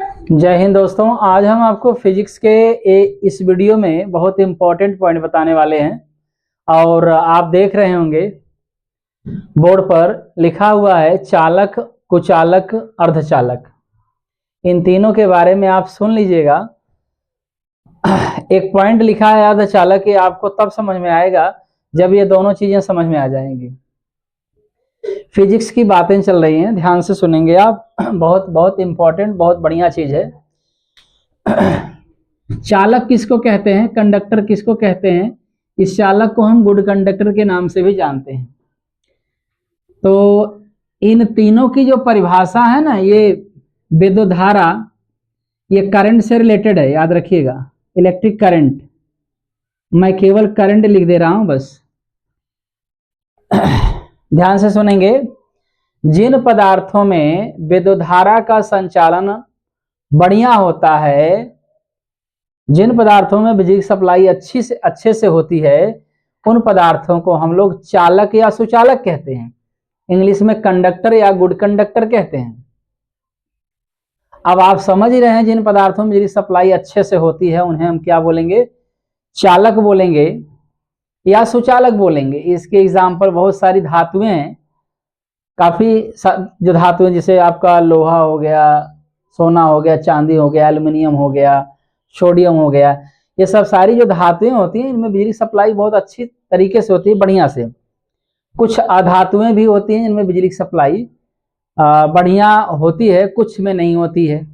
जय हिंद दोस्तों। आज हम आपको फिजिक्स के इस वीडियो में बहुत इंपॉर्टेंट पॉइंट बताने वाले हैं और आप देख रहे होंगे बोर्ड पर लिखा हुआ है चालक, कुचालक, अर्धचालक। इन तीनों के बारे में आप सुन लीजिएगा। एक पॉइंट लिखा है अर्धचालक, ये आपको तब समझ में आएगा जब ये दोनों चीजें समझ में आ जाएंगी। फिजिक्स की बातें चल रही हैं, ध्यान से सुनेंगे आप। बहुत बहुत इंपॉर्टेंट, बहुत बढ़िया चीज है। चालक किसको कहते हैं, कंडक्टर किसको कहते हैं? इस चालक को हम गुड कंडक्टर के नाम से भी जानते हैं। तो इन तीनों की जो परिभाषा है ना, ये विद्युत धारा, ये करंट से रिलेटेड है, याद रखिएगा। इलेक्ट्रिक करंट, मैं केवल करंट लिख दे रहा हूं बस। ध्यान से सुनेंगे। जिन पदार्थों में विद्युत धारा का संचालन बढ़िया होता है, जिन पदार्थों में बिजली सप्लाई अच्छे से होती है, उन पदार्थों को हम लोग चालक या सुचालक कहते हैं। इंग्लिश में कंडक्टर या गुड कंडक्टर कहते हैं। अब आप समझ ही रहे हैं, जिन पदार्थों में बिजली सप्लाई अच्छे से होती है उन्हें हम क्या बोलेंगे? चालक बोलेंगे या सुचालक बोलेंगे। इसके एग्जाम्पल बहुत सारी धातुएं हैं, काफी जो धातुएं, जैसे आपका लोहा हो गया, सोना हो गया, चांदी हो गया, एल्युमिनियम हो गया, सोडियम हो गया, ये सब सारी जो धातुएं होती हैं इनमें बिजली सप्लाई बहुत अच्छी तरीके से होती है, बढ़िया से। कुछ अधातुएं भी होती हैं जिनमें बिजली सप्लाई बढ़िया होती है, कुछ में नहीं होती है।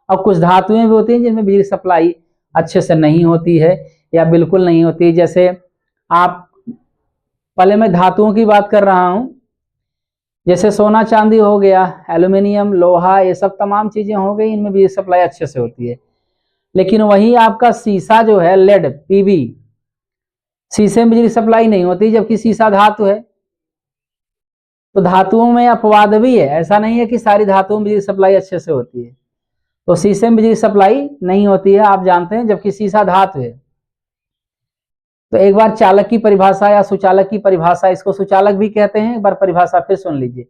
और कुछ धातुएं भी होती हैं जिनमें बिजली सप्लाई अच्छे से नहीं होती है या बिल्कुल नहीं होती है। जैसे आप, पहले मैं धातुओं की बात कर रहा हूं, जैसे सोना चांदी हो गया, एल्युमिनियम, लोहा, ये सब तमाम चीजें हो गई, इनमें बिजली सप्लाई अच्छे से होती है। लेकिन वहीं आपका शीशा जो है, लेड, पीबी, शीशे में बिजली सप्लाई नहीं होती, जबकि शीशा धातु है। तो धातुओं में अपवाद भी है, ऐसा नहीं है कि सारी धातुओं में बिजली सप्लाई अच्छे से होती है। तो शीशे में बिजली सप्लाई नहीं होती है, आप जानते हैं, जबकि शीशा धातु है। तो एक बार चालक की परिभाषा या सुचालक की परिभाषा, इसको सुचालक भी कहते हैं, एक बार परिभाषा फिर सुन लीजिए।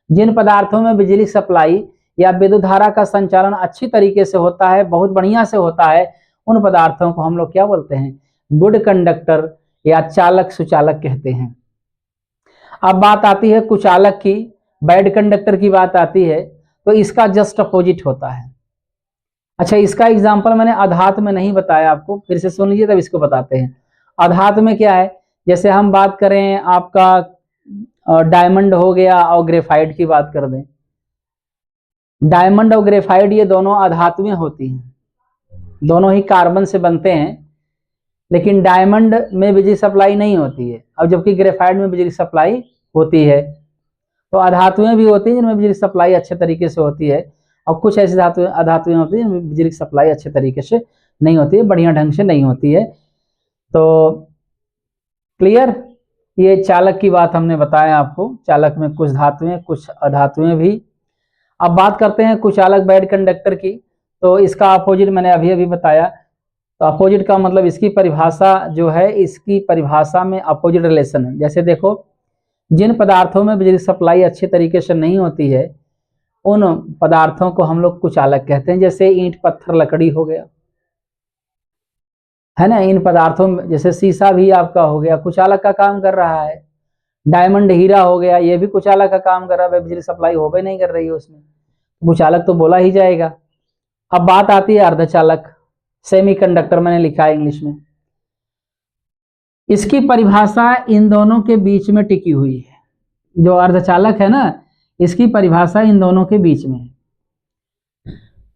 जिन पदार्थों में बिजली सप्लाई या विद्युत धारा का संचालन अच्छी तरीके से होता है, बहुत बढ़िया से होता है, उन पदार्थों को हम लोग क्या बोलते हैं? गुड कंडक्टर या चालक, सुचालक कहते हैं। अब बात आती है कुचालक की, बैड कंडक्टर की बात आती है, तो इसका जस्ट अपोजिट होता है। अच्छा, इसका एग्जाम्पल मैंने अधातु में नहीं बताया आपको, फिर से सुन लीजिए तब इसको बताते हैं। अधातु में क्या है, जैसे हम बात करें आपका डायमंड हो गया और ग्रेफाइट की बात कर दें। डायमंड और ग्रेफाइट ये दोनों अधातुएं होती हैं, दोनों ही कार्बन से बनते हैं, लेकिन डायमंड में बिजली सप्लाई नहीं होती है, और जबकि ग्रेफाइट में बिजली सप्लाई होती है। तो अधातुएं भी होती हैं जिनमें बिजली सप्लाई अच्छे तरीके से होती है, और कुछ ऐसी अधातुएं होती हैं जिनमें बिजली सप्लाई अच्छे तरीके से नहीं होती है, बढ़िया ढंग से नहीं होती है। तो क्लियर? ये चालक की बात हमने बताया आपको, चालक में कुछ धातुएं कुछ अधातुएं भी। अब बात करते हैं कुचालक, बैड कंडक्टर की। तो इसका अपोजिट मैंने अभी अभी बताया। तो अपोजिट का मतलब, इसकी परिभाषा जो है, इसकी परिभाषा में अपोजिट रिलेशन है। जैसे देखो, जिन पदार्थों में बिजली सप्लाई अच्छे तरीके से नहीं होती है, उन पदार्थों को हम लोग कुचालक कहते हैं। जैसे ईंट, पत्थर, लकड़ी हो गया, है ना। इन पदार्थों में, जैसे शीशा भी आपका हो गया, कुचालक का काम कर रहा है। डायमंड, हीरा हो गया, ये भी कुचालक का काम कर रहा है, बिजली सप्लाई हो भी नहीं कर रही है उसमें, कुचालक तो बोला ही जाएगा। अब बात आती है अर्धचालक, सेमीकंडक्टर मैंने लिखा है इंग्लिश में। इसकी परिभाषा इन दोनों के बीच में टिकी हुई है। जो अर्धचालक है ना, इसकी परिभाषा इन दोनों के बीच में है।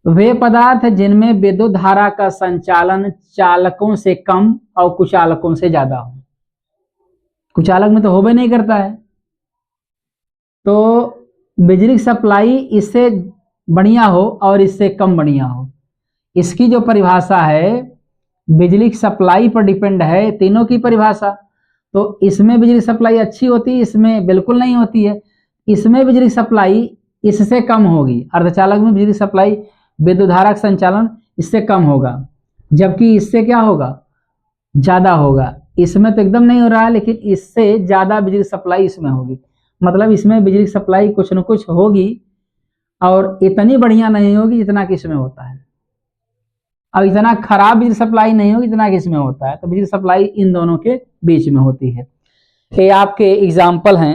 वे पदार्थ जिनमें विद्युत धारा का संचालन चालकों से कम और कुचालकों से ज्यादा हो। कुचालक में तो होबे नहीं करता है, तो बिजली सप्लाई इससे बढ़िया हो और इससे कम बढ़िया हो। इसकी जो परिभाषा है बिजली सप्लाई पर डिपेंड है, तीनों की परिभाषा। तो इसमें बिजली सप्लाई अच्छी होती है, इसमें बिल्कुल नहीं होती है। इसमें बिजली सप्लाई इससे कम होगी, अर्धचालक में बिजली सप्लाई, विद्युत धारा का संचालन इससे कम होगा, जबकि इससे क्या होगा? ज्यादा होगा। इसमें तो एकदम नहीं हो रहा है, लेकिन इससे ज्यादा बिजली सप्लाई इसमें होगी। मतलब इसमें बिजली सप्लाई कुछ न कुछ होगी और इतनी बढ़िया नहीं होगी जितना कि इसमें होता है, और इतना खराब बिजली सप्लाई नहीं होगी जितना कि इसमें होता है। तो बिजली सप्लाई इन दोनों के बीच में होती है। ये आपके एग्जाम्पल हैं,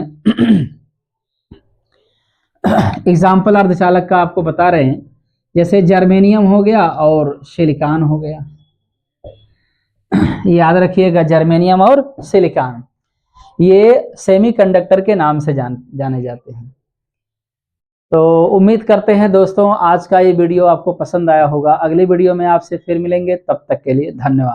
एग्जाम्पल अर्धचालक का आपको बता रहे हैं, जैसे जर्मेनियम हो गया और सिलिकॉन हो गया। याद रखिएगा, जर्मेनियम और सिलिकॉन ये सेमीकंडक्टर के नाम से जाने जाते हैं। तो उम्मीद करते हैं दोस्तों आज का ये वीडियो आपको पसंद आया होगा। अगली वीडियो में आपसे फिर मिलेंगे, तब तक के लिए धन्यवाद।